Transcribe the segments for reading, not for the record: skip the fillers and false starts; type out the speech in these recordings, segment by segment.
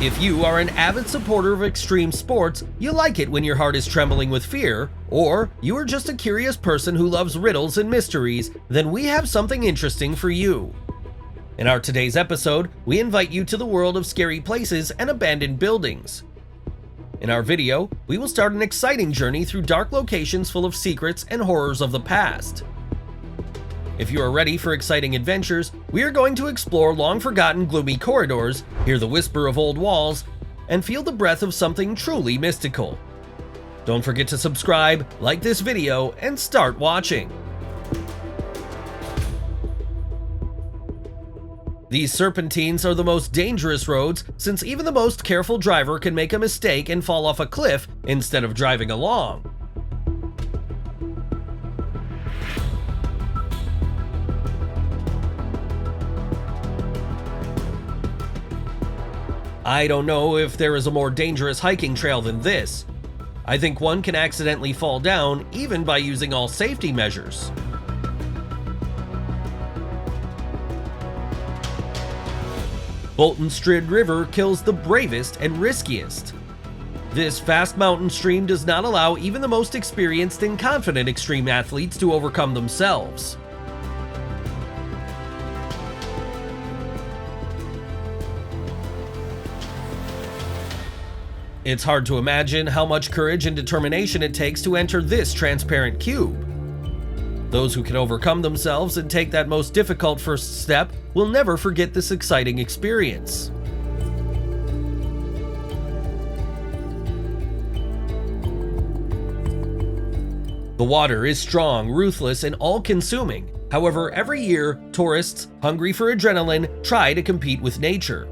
If you are an avid supporter of extreme sports, you like it when your heart is trembling with fear, or you are just a curious person who loves riddles and mysteries, then we have something interesting for you. In our today's episode, we invite you to the world of scary places and abandoned buildings. In our video, we will start an exciting journey through dark locations full of secrets and horrors of the past. If you are ready for exciting adventures, we are going to explore long-forgotten gloomy corridors, hear the whisper of old walls, and feel the breath of something truly mystical. Don't forget to subscribe, like this video, and start watching. These serpentines are the most dangerous roads since even the most careful driver can make a mistake and fall off a cliff instead of driving along. I don't know if there is a more dangerous hiking trail than this. I think one can accidentally fall down even by using all safety measures. Bolton Strid River kills the bravest and riskiest. This fast mountain stream does not allow even the most experienced and confident extreme athletes to overcome themselves. It's hard to imagine how much courage and determination it takes to enter this transparent cube. Those who can overcome themselves and take that most difficult first step will never forget this exciting experience. The water is strong, ruthless, and all-consuming. However, every year, tourists, hungry for adrenaline, try to compete with nature.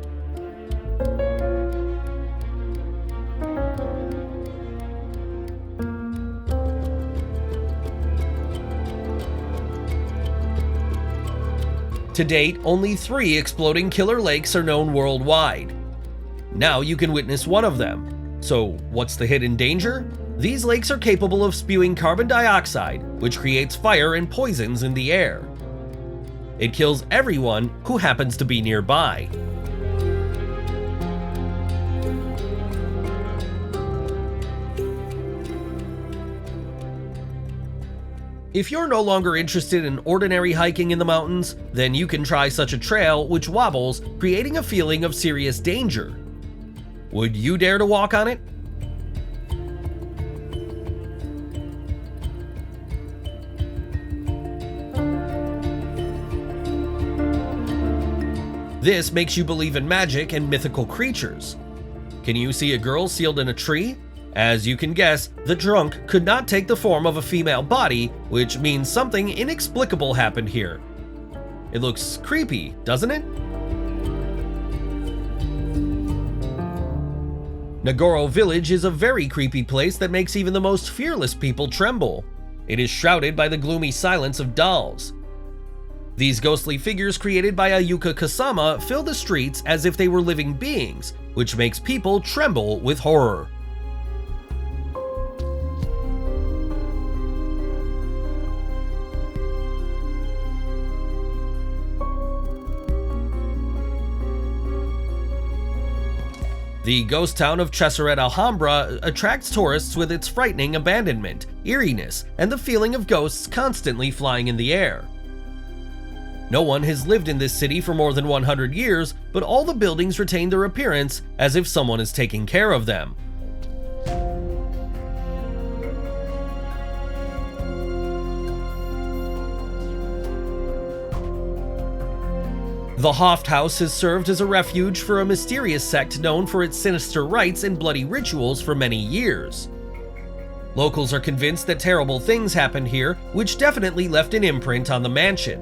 To date, only 3 exploding killer lakes are known worldwide. Now you can witness one of them. So, what's the hidden danger? These lakes are capable of spewing carbon dioxide, which creates fire and poisons in the air. It kills everyone who happens to be nearby. If you're no longer interested in ordinary hiking in the mountains, then you can try such a trail which wobbles, creating a feeling of serious danger. Would you dare to walk on it? This makes you believe in magic and mythical creatures. Can you see a girl sealed in a tree? As you can guess, the trunk could not take the form of a female body, which means something inexplicable happened here. It looks creepy, doesn't it? Nagoro Village is a very creepy place that makes even the most fearless people tremble. It is shrouded by the gloomy silence of dolls. These ghostly figures created by Ayuka Kasama fill the streets as if they were living beings, which makes people tremble with horror. The ghost town of Cesaret Alhambra attracts tourists with its frightening abandonment, eeriness, and the feeling of ghosts constantly flying in the air. No one has lived in this city for more than 100 years, but all the buildings retain their appearance as if someone is taking care of them. The Hoft House has served as a refuge for a mysterious sect known for its sinister rites and bloody rituals for many years. Locals are convinced that terrible things happened here, which definitely left an imprint on the mansion.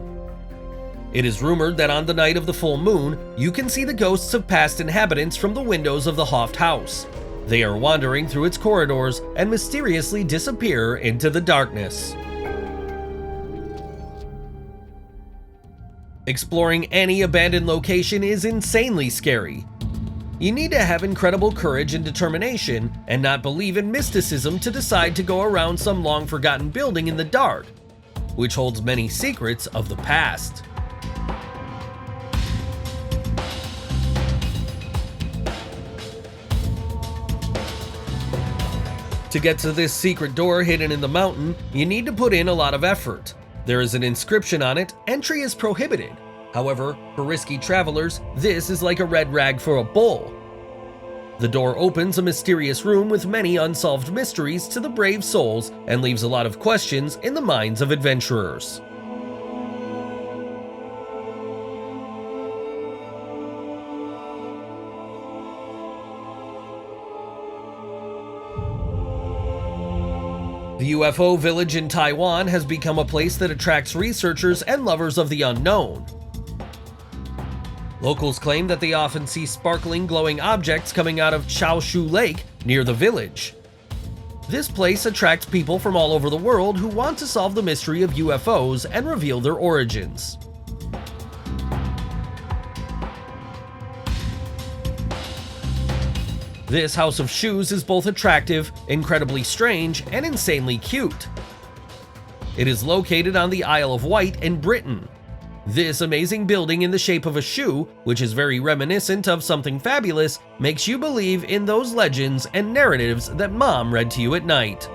It is rumored that on the night of the full moon, you can see the ghosts of past inhabitants from the windows of the Hoft House. They are wandering through its corridors and mysteriously disappear into the darkness. Exploring any abandoned location is insanely scary. You need to have incredible courage and determination and not believe in mysticism to decide to go around some long-forgotten building in the dark, which holds many secrets of the past. To get to this secret door hidden in the mountain, you need to put in a lot of effort. There is an inscription on it, entry is prohibited. However, for risky travelers, this is like a red rag for a bull. The door opens a mysterious room with many unsolved mysteries to the brave souls and leaves a lot of questions in the minds of adventurers. The UFO village in Taiwan has become a place that attracts researchers and lovers of the unknown. Locals claim that they often see sparkling, glowing objects coming out of Chaoshu Lake near the village. This place attracts people from all over the world who want to solve the mystery of UFOs and reveal their origins. This house of shoes is both attractive, incredibly strange, and insanely cute. It is located on the Isle of Wight in Britain. This amazing building in the shape of a shoe, which is very reminiscent of something fabulous, makes you believe in those legends and narratives that Mom read to you at night.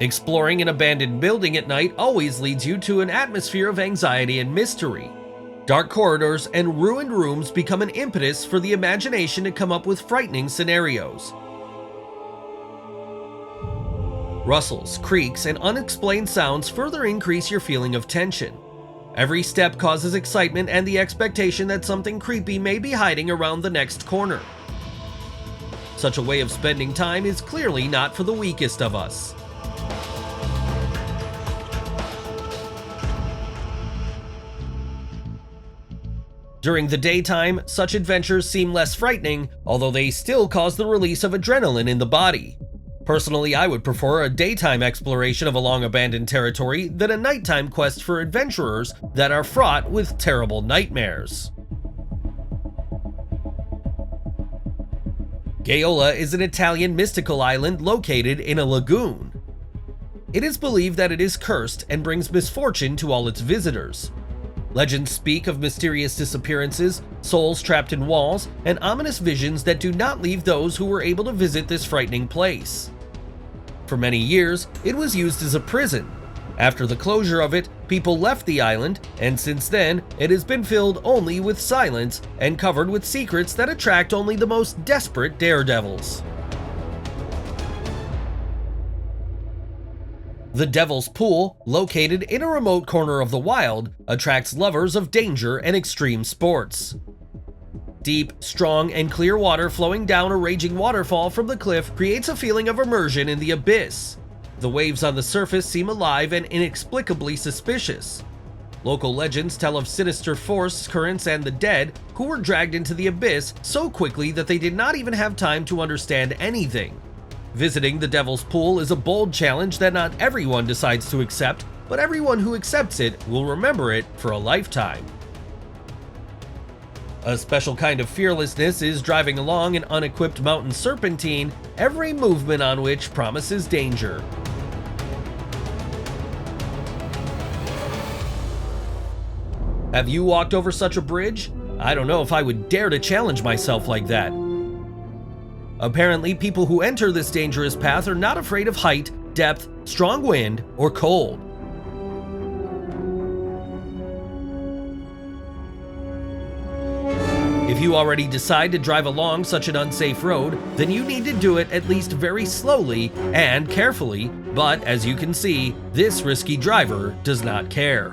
Exploring an abandoned building at night always leads you to an atmosphere of anxiety and mystery. Dark corridors and ruined rooms become an impetus for the imagination to come up with frightening scenarios. Rustles, creaks, and unexplained sounds further increase your feeling of tension. Every step causes excitement and the expectation that something creepy may be hiding around the next corner. Such a way of spending time is clearly not for the weakest of us. During the daytime, such adventures seem less frightening, although they still cause the release of adrenaline in the body. Personally, I would prefer a daytime exploration of a long-abandoned territory than a nighttime quest for adventurers that are fraught with terrible nightmares. Gaola is an Italian mystical island located in a lagoon. It is believed that it is cursed and brings misfortune to all its visitors. Legends speak of mysterious disappearances, souls trapped in walls, and ominous visions that do not leave those who were able to visit this frightening place. For many years, it was used as a prison. After the closure of it, people left the island, and since then, it has been filled only with silence and covered with secrets that attract only the most desperate daredevils. The Devil's Pool, located in a remote corner of the wild, attracts lovers of danger and extreme sports. Deep, strong, and clear water flowing down a raging waterfall from the cliff creates a feeling of immersion in the abyss. The waves on the surface seem alive and inexplicably suspicious. Local legends tell of sinister force currents and the dead who were dragged into the abyss so quickly that they did not even have time to understand anything. Visiting the Devil's Pool is a bold challenge that not everyone decides to accept, but everyone who accepts it will remember it for a lifetime. A special kind of fearlessness is driving along an unequipped mountain serpentine, every movement on which promises danger. Have you walked over such a bridge? I don't know if I would dare to challenge myself like that. Apparently, people who enter this dangerous path are not afraid of height, depth, strong wind, or cold. If you already decide to drive along such an unsafe road, then you need to do it at least very slowly and carefully, but as you can see, this risky driver does not care.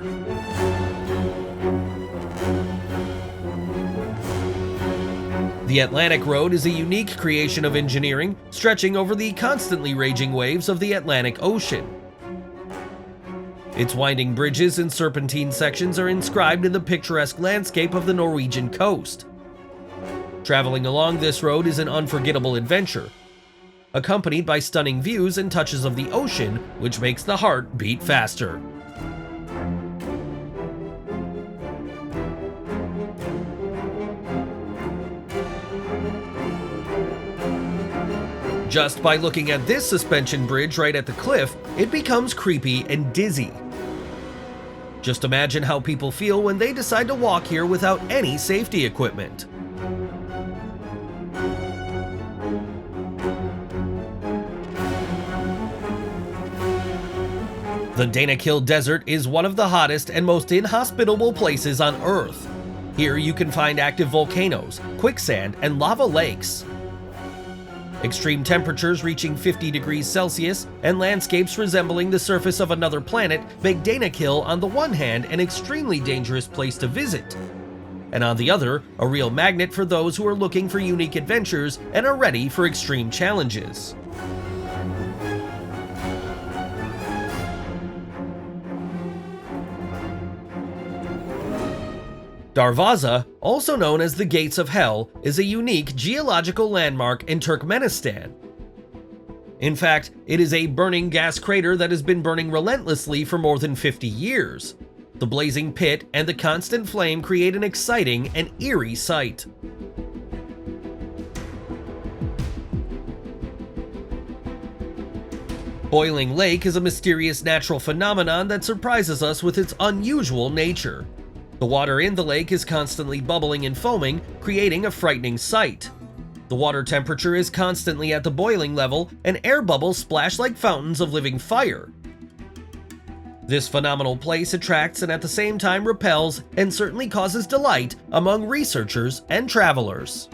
The Atlantic Road is a unique creation of engineering, stretching over the constantly raging waves of the Atlantic Ocean. Its winding bridges and serpentine sections are inscribed in the picturesque landscape of the Norwegian coast. Traveling along this road is an unforgettable adventure, accompanied by stunning views and touches of the ocean, which makes the heart beat faster. Just by looking at this suspension bridge right at the cliff, it becomes creepy and dizzy. Just imagine how people feel when they decide to walk here without any safety equipment. The Danakil Desert is one of the hottest and most inhospitable places on Earth. Here you can find active volcanoes, quicksand, and lava lakes. Extreme temperatures reaching 50 degrees Celsius and landscapes resembling the surface of another planet make Danakil on the one hand an extremely dangerous place to visit, and on the other, a real magnet for those who are looking for unique adventures and are ready for extreme challenges. Darvaza, also known as the Gates of Hell, is a unique geological landmark in Turkmenistan. In fact, it is a burning gas crater that has been burning relentlessly for more than 50 years. The blazing pit and the constant flame create an exciting and eerie sight. Boiling Lake is a mysterious natural phenomenon that surprises us with its unusual nature. The water in the lake is constantly bubbling and foaming, creating a frightening sight. The water temperature is constantly at the boiling level, and air bubbles splash like fountains of living fire. This phenomenal place attracts and at the same time repels and certainly causes delight among researchers and travelers.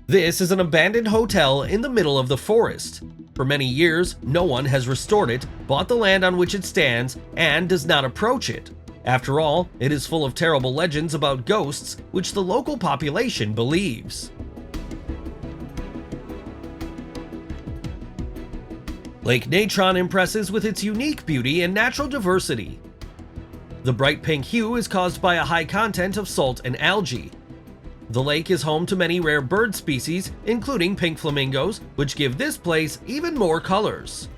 This is an abandoned hotel in the middle of the forest. For many years, no one has restored it, bought the land on which it stands, and does not approach it. After all, it is full of terrible legends about ghosts, which the local population believes. Lake Natron impresses with its unique beauty and natural diversity. The bright pink hue is caused by a high content of salt and algae. The lake is home to many rare bird species, including pink flamingos, which give this place even more colors.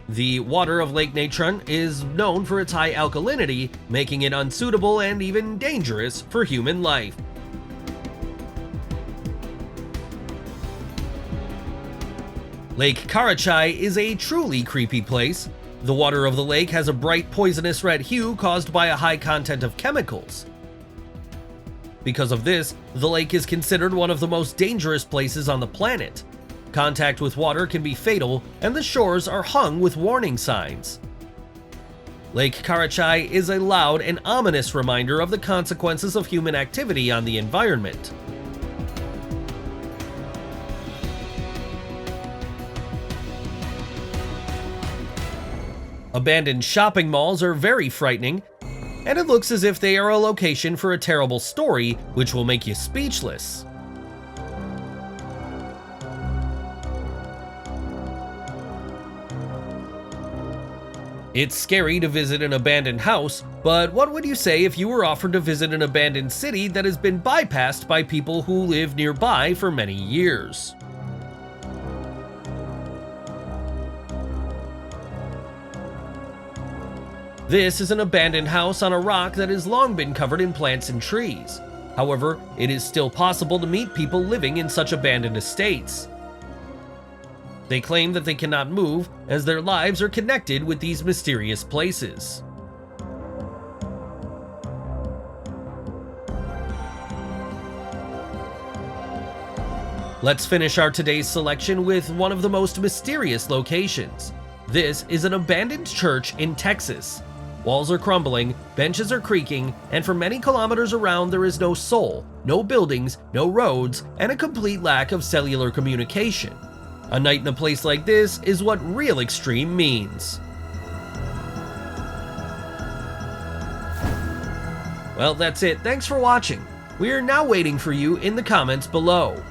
The water of Lake Natron is known for its high alkalinity, making it unsuitable and even dangerous for human life. Lake Karachay is a truly creepy place. The water of the lake has a bright poisonous red hue caused by a high content of chemicals. Because of this, the lake is considered one of the most dangerous places on the planet. Contact with water can be fatal, and the shores are hung with warning signs. Lake Karachay is a loud and ominous reminder of the consequences of human activity on the environment. Abandoned shopping malls are very frightening, and it looks as if they are a location for a terrible story which will make you speechless. It's scary to visit an abandoned house, but what would you say if you were offered to visit an abandoned city that has been bypassed by people who live nearby for many years? This is an abandoned house on a rock that has long been covered in plants and trees. However, it is still possible to meet people living in such abandoned estates. They claim that they cannot move as their lives are connected with these mysterious places. Let's finish our today's selection with one of the most mysterious locations. This is an abandoned church in Texas. Walls are crumbling, benches are creaking, and for many kilometers around there is no soul, no buildings, no roads, and a complete lack of cellular communication. A night in a place like this is what real extreme means. Well, that's it. Thanks for watching. We are now waiting for you in the comments below.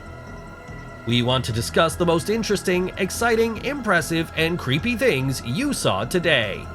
We want to discuss the most interesting, exciting, impressive, and creepy things you saw today.